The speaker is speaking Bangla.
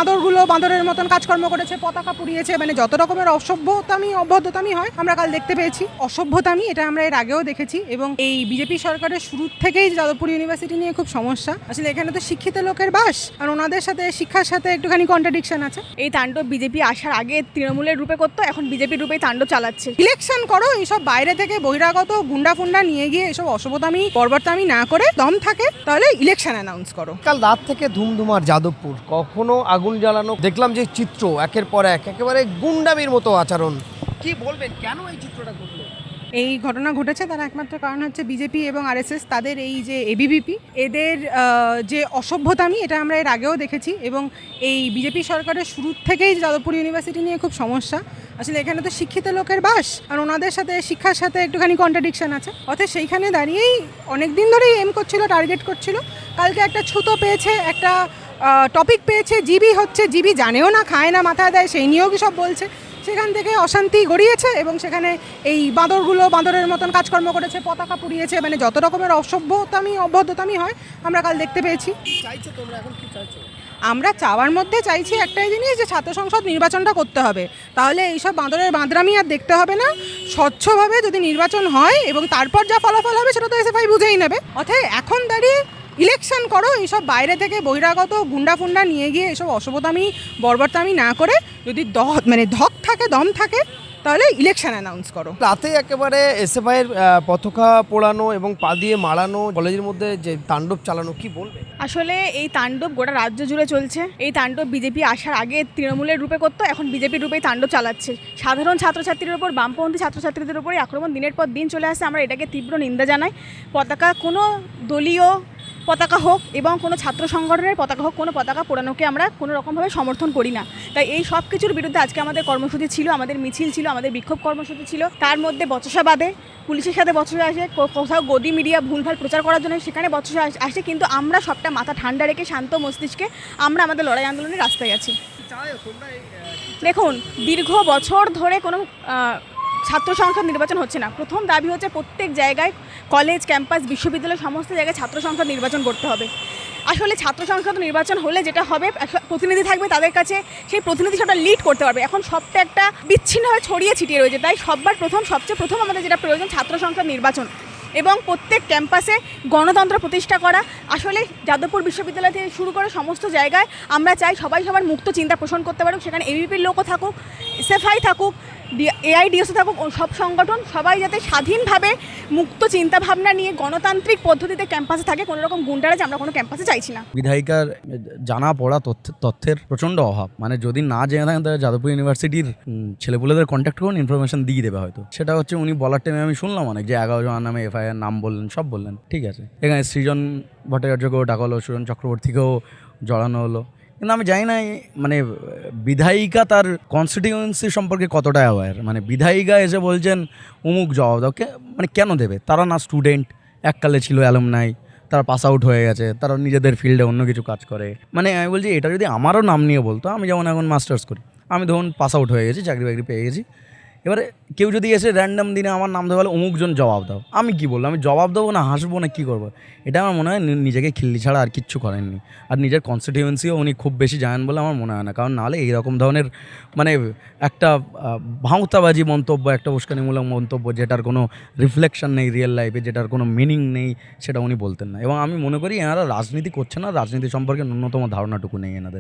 বাঁদরগুলো বাঁদরের মতন কাজকর্ম করেছে, পতাকা পুড়িয়েছে, মানে যত রকমের অসভ্যতামি অভদ্রতামি হয় আমরা কাল দেখতে পেয়েছি। অসভ্যতামি এটা আমরা এর আগেও দেখেছি এবং এই বিজেপি সরকারের শুরু থেকেই যাদবপুর ইউনিভার্সিটি নিয়ে খুব সমস্যা। আসলে এখানে তো শিক্ষিত লোকের বাস, আর ওনাদের সাথে শিক্ষার সাথে একটুখানি কন্ট্রাডিকশন আছে। এই তাণ্ডব বিজেপি আসার আগে তৃণমূলের রূপে করতো, এখন বিজেপির রূপেই তাণ্ডব চালাচ্ছে। ইলেকশন করো, এইসব বাইরে থেকে বহিরাগত গুন্ডা ফুন্ডা নিয়ে গিয়ে এসব অসভ্যতামি বর্বরতামি না করে দম থাকে তাহলে ইলেকশন অ্যানাউন্স করো। কাল রাত থেকে ধুমধুমার যাদবপুর, কখনো আগুন জ্বালানো, দেখলাম যে চিত্র একের পর এক একেবারে গুন্ডামির মতো আচরণ। কি বলবেন, কেন এই চিত্রটা ঘটলো? এই ঘটনা ঘটেছে তার একমাত্র কারণ হচ্ছে বিজেপি এবং আরএসএস, তাদের এই যে এবিভিপি, এদের যে অসভ্যতামি এটা আমরা এর আগেও দেখেছি এবং এই বিজেপি সরকারের শুরু থেকেই যাদবপুর ইউনিভার্সিটি নিয়ে খুব সমস্যা। আসলে এখানে তো শিক্ষিত লোকের বাস, আর ওনাদের সাথে শিক্ষার সাথে একটুখানি কন্ট্রাডিকশন আছে। অর্থাৎ সেইখানে দাঁড়িয়েই অনেক দিন ধরেই এম করছিল, টার্গেট করছিল। কালকে একটা ছুতো পেয়েছে, একটা টপিক পেয়েছে, জিবি হচ্ছে, জিবি জানেও না, খায় না, মাথায় দেয়, সেই নিয়েও কি সব বলছে। সেখান থেকে অশান্তি গড়িয়েছে এবং সেখানে এই বাঁদরগুলো বাঁদরের মতন কাজকর্ম করেছে, পতাকা পুড়িয়েছে, মানে যত রকমের অসভ্যতামি অভদ্রতামি হয় আমরা কাল দেখতে পেয়েছি। আমরা চাওয়ার মধ্যে চাইছি একটাই জিনিস, যে ছাত্র সংসদ নির্বাচনটা করতে হবে, তাহলে এইসব বাঁদরের বাঁদরামি আর দেখতে হবে না। স্বচ্ছভাবে যদি নির্বাচন হয় এবং তারপর যা ফলাফল হবে সেটা তো এসএফআই বুঝেই নেবে। অর্থাৎ এখন দাঁড়িয়ে ইলেকশন করো, এইসব বাইরে থেকে বহিরাগত গুন্ডা ফুন্ডা নিয়ে গিয়ে এসব অসভ্যতামি বর্বরতামি না করে যদি ধক থাকে, দম থাকে, তাহলে ইলেকশন অ্যানাউন্স করো। রাতে একেবারে এসএফআই এর পতাকা পোড়ানো এবং পা দিয়ে মারানো, কলেজের মধ্যে যে তাণ্ডব চালানো, কি বলবে? আসলে এই তাণ্ডব গোটা রাজ্য জুড়ে চলছে। এই তাণ্ডব বিজেপি আসার আগে তৃণমূলের রূপে করতো, এখন বিজেপির রূপেই তাণ্ডব চালাচ্ছে। সাধারণ ছাত্রছাত্রীদের উপর, বামপন্থী ছাত্রছাত্রীদের উপরই আক্রমণ দিনের পর দিন চলে আসছে। আমরা এটাকে তীব্র নিন্দা জানাই। পতাকা কোনো দলীয় পতাকা হোক এবং কোনো ছাত্র সংগঠনের পতাকা হোক, কোনো পতাকা পোড়ানোকে আমরা কোনো রকমভাবে সমর্থন করি না। তাই এই সব কিছুর বিরুদ্ধে আজকে আমাদের কর্মসূচি ছিল, আমাদের মিছিল ছিল, আমাদের বিক্ষোভ কর্মসূচি ছিল। তার মধ্যে বচসা বাদে, পুলিশের সাথে বচসা আসে, কোথাও গদি মিডিয়া ভুলভাল প্রচার করার জন্য সেখানে বচসা আসে, কিন্তু আমরা সবটা মাথা ঠান্ডা রেখে শান্ত মস্তিষ্কে আমরা আমাদের লড়াই আন্দোলনের রাস্তায় আছি। দেখুন, দীর্ঘ বছর ধরে কোনো ছাত্র সংসদ নির্বাচন হচ্ছে না। প্রথম দাবি হচ্ছে প্রত্যেক জায়গায়, কলেজ, ক্যাম্পাস, বিশ্ববিদ্যালয়, সমস্ত জায়গায় ছাত্র সংসদ নির্বাচন করতে হবে। আসলে ছাত্র সংসদ নির্বাচন হলে যেটা হবে, প্রতিনিধি থাকবে, তাদের কাছে সেই প্রতিনিধি সবটা লিড করতে পারবে। এখন সবটা একটা বিচ্ছিন্নভাবে ছড়িয়ে ছিটিয়ে রয়েছে। তাই সবচেয়ে প্রথম আমাদের যেটা প্রয়োজন, ছাত্র সংসদ নির্বাচন এবং প্রত্যেক ক্যাম্পাসে গণতন্ত্র প্রতিষ্ঠা করা। আসলে যাদবপুর বিশ্ববিদ্যালয় থেকে শুরু করে সমস্ত জায়গায় আমরা চাই সবাই সবার মুক্ত চিন্তা পোষণ করতে পারুক। সেখানে এবিপির লোকও থাকুক, এসএফআই থাকুক, এআইডিএসও থাকুক, সব সংগঠন সবাই যাতে স্বাধীনভাবে মুক্ত চিন্তাভাবনা নিয়ে গণতান্ত্রিক পদ্ধতিতে ক্যাম্পাসে থাকে। কোনো রকম গুন্ডারাজ আমরা কোনো ক্যাম্পাসে চাইছি না। বিধায়িকার জানা পড়া তথ্যের প্রচণ্ড অভাব। মানে যদি না জেনে থাকেন তাহলে যাদবপুর ইউনিভার্সিটির ছেলেপুলেদের কন্ট্যাক্ট করুন, ইনফরমেশন দিয়ে দেবে হয়তো। সেটা হচ্ছে উনি বলার টাইমে আমি শুনলাম অনেক, যে 11 জনের নামে এফআইআর নাম বললেন, সব বললেন, ঠিক আছে। এখানে সৃজন ভট্টাচার্যকেও ডাকা হলো, সুজন চক্রবর্তীকেও জড়ানো হলো, কিন্তু আমি জানি না মানে বিধায়িকা তার কনস্টিটিউয়েন্সি সম্পর্কে কতটা অ্যাওয়্যার। মানে বিধায়িকা এসে বলছেন অমুক জবাব দাও, মানে কেন দেবে? তারা না স্টুডেন্ট, এককালে ছিল অ্যালুমনাই, তারা পাস আউট হয়ে গেছে, তারা নিজেদের ফিল্ডে অন্য কিছু কাজ করে। মানে আমি বলছি, এটা যদি আমারও নাম নিয়ে বলতো, আমি যেমন এখন মাস্টার্স করি, আমি ধরুন পাস আউট হয়ে গেছি, চাকরি বাকরি পেয়ে গেছি, এবারে কেউ যদি এসে র্যান্ডাম দিনে আমার নাম ধরে বলে অমুকজন জবাব দাও, আমি কি বলবো? আমি জবাব দেবো না হাসবো না কী করবো? এটা আমার মনে হয় নিজেকে খিল্লি ছাড়া আর কিচ্ছু করেননি। আর নিজের কনস্টিটিউয়েন্সিও উনি খুব বেশি জানেন বলে আমার মনে হয় না। কারণ নাহলে এইরকম ধরনের মানে একটা ভাঁওতাবাজি মন্তব্য, একটা উস্কানিমূলক মন্তব্য, যেটার কোনো রিফ্লেকশন নেই রিয়েল লাইফে, যেটার কোনো মিনিং নেই, সেটা উনি বলতেন না। এবং আমি মনে করি এনারা রাজনীতি করছে না, রাজনীতি সম্পর্কে ন্যূনতম ধারণাটুকু নেই এনাদের।